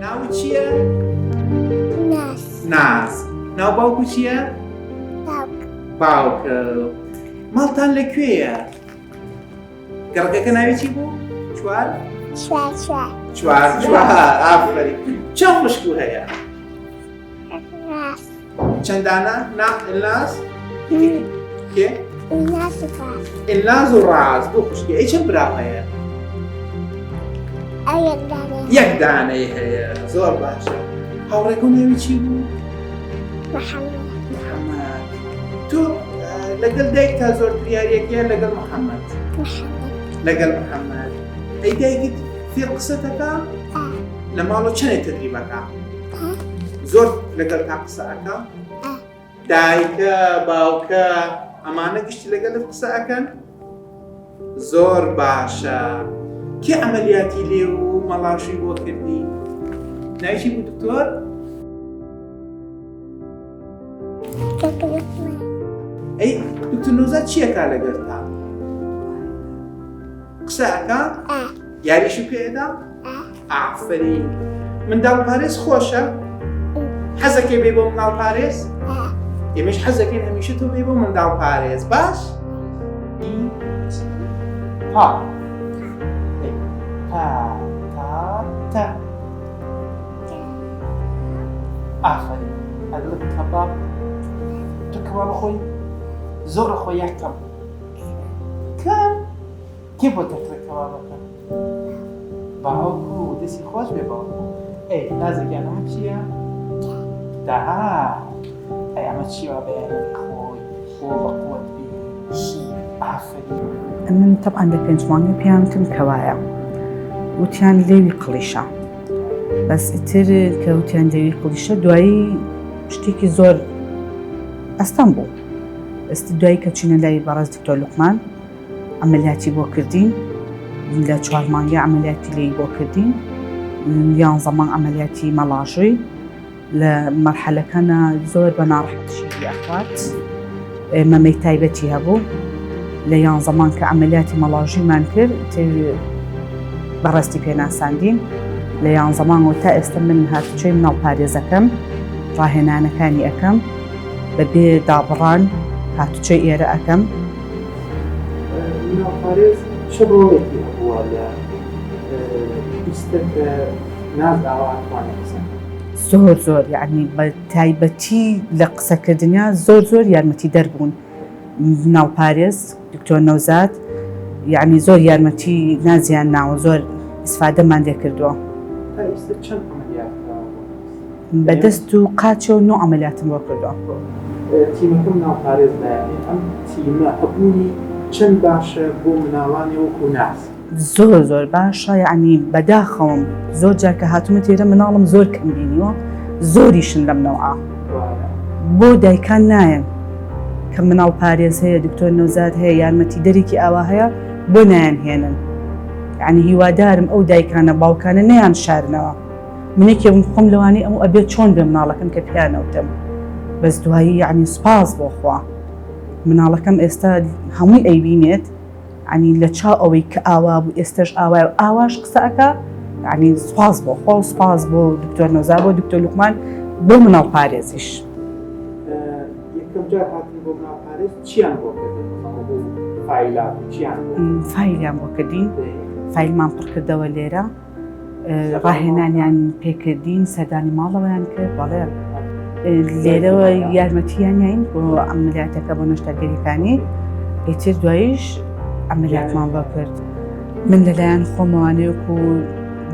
ناوی چییە؟ ناس ناز. ناو باوکو چییە؟ باوک باوکە. ماڵتان لەکوێیە؟ گەڕەکەکە ناوی چی بوو؟ چوار؟ چوار چوار ئافرین. چەند خوشکو هەیە؟ راس چەندانە؟ ئێلناز؟ کێ؟ ناس راس ئێلناز و ڕاز دوو خوشکی. ئەی چەند براو هەیە؟ ئەوەک دانێ یەک دانەی هەیە. زۆر باشە. هاوڕێکە ناوی چی بوو؟ محەممەد محەممەد. تۆ لەگەڵ دایکتا زۆرتر یاریەکەیە لەگەڵ محەممەد؟ محەممەد لەگەڵ محەممەد. ئەی دایکت فێر قسەتەکە؟ لە ماڵۆ چەندێک تدریبەکە؟ زۆر لەگەڵ تا قسەکە؟ دایکە باوکە ئەمانە گشتی لەگەڵت قسە ئەەکەن؟ زۆر باشە. کێ ئەمەلیاتی لێ و مەڵاشی بۆ کردی؟ ناوی چی بوو دکتۆر؟ ئەی دکتۆر نۆزات چیەکە لەگەڵ تا؟ قسە ئەەکە؟ یاریشی پێدا؟ ئافرین. منداڵ پارێز خۆشە؟ حەزەکەی بێ بۆ منداڵ پارێز؟ ئێمەش حەزەکەین هەمیشە تۆ بێ بۆ منداڵ پارێز. باش؟ تا تا ئافرین. ئەگەڵت کەباب تۆ کەباب خۆی؟ زۆرە خۆی یەکەم کەم؟ کێ بۆ تەکرێت کەبابەکە؟ باوکو دەستی خۆش بێ باوکو. ئەی نازەکیان ئەمە چییە؟ ئەی ئەمە چیوە بەیانی خۆی بۆ بەقووەت بێ؟ ئافرین. من طبعا لە پێنجمانگە پێیان وتم کەوایە وتیان لێوی قڵیشە بەس ئیتر کە وتیان لێوی قڵیشە دوایی شتێکی زۆر ئەستان بوو. ئەستی دوایی کە چینە لای بەڕێز دکتۆر لوقمان ئەمەلیاتی بۆ کردین لە 4 مانگە ئەمەلیاتی لێی بۆ کردین 11 مانگ ئەمەلیاتی مەڵاژووی لە مەرحەلەکانە زۆر بە ناڕەحەتیشی ئەخوات مەمەی تایبەتی هەبوو لە 11 مانگ کە ئەمەلیاتی مەڵاژوویمان کرد بەڕاستی پێناساندین لە 11 مانگەوە تا ئێستا من هاتوچۆی مناڵ پارێزەکەم ڕاهێنانەکانی ئەەکەم بەبێ دابڕان هاتوچۆی ئێرە ئەەکەم. مناڵ پارێز چ ڕۆڵێکی هەبووە لە بیستە ناز داواتوانێت بزانێت؟ زۆر یعنی بە تایبەتی لە قسەکردنیا زۆر یارمەتی دەربوون. مناڵ پارێز دکتۆر نەوزات یعنی زۆر یارمەتی نازیان ناوە زۆر ئیسفادەمان لێ کردووە. تا ئێستا چەند ئەمەلیات بەدەست و قاچە و 9 ئەمەلیاتم بۆ کردووە. تیمەکە مناڵ پارێز دایانێ ئەم تیمە هەبوونی چەند باشە بۆ مناڵانی وەکو ناز؟ زۆر باشە یعنی بەداخەوم زۆر جار کە هاتومە تێرە مناڵم زۆر کەم بینیوە زۆریشن لەم نەوعە بۆ دایکان نایەن کە مناڵ پارێز هەیە دکتۆر نەوزات هەیە یارمەتی دەرێکی ئاوا هەیە بۆ نایانهێنن. یعنی هیوادارم ئەو دایکانە باوکانە نەیان شارنەوە منێکێ خۆم لەوانەیە ئەمە ئەبێت چۆن بێ مناڵەکەم کە پیانەوتم بەس دوایی یعنی سوپاس بۆ خوا مناڵەکەم ئێستا هەمووی ئەیبینێت ینی لە چاو ئەوەی کە ئاوا بوو ئێستش ئاوای و ئاواش قسەکە ینی سوپاس بۆ خۆ و سوپاس بۆ دکتۆر نەوزات بۆ دکتۆر لوقمان بۆ مناڵ پارێزیش. یەکەم جار هاتن بۆ مناڵ پارێز چیان بۆ کردن؟ فایلات چیان؟ فایلیان بۆ کردین فایلمان پڕ کردەوە لێرە ڕاهێنانیان پێکردین سەردانی ماڵەوەیان کرد بەڵێ لێرەوە یارمەتییانین بۆ ئەمەلیاتەکە بۆ نەشتەرگەریەکانی ئیتر دواییش ئەمەلیاتمان بۆ کرد. من لەلایەن خۆمەوانەیەک و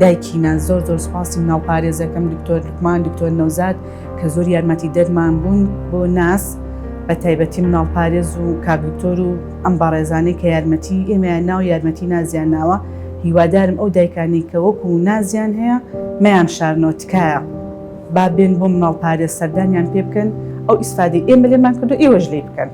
دایکینە زۆر سوپاسی مناڵ پارێزەکەم دکتۆر لوقمان دکتۆر نەوزات کە زۆر یارمەتی دەرمان بوون بۆ ناس بە تایبەتی مناڵ پارێز و کاکدکتۆر و ئەم بەڕێزانەی کە یارمەتی ئێمەیان ناو یارمەتی نازیان ناوە هیوادارم ئەو دایکانی کە وەکو نازیان هەیە مەیان شارنەوە تکایە با بێن بۆ مناڵ پارێز سەردانیان پێ بکەن ئەو ئیسفادەی ئێمە لێمان کردو ئێوەش لێ بکەن.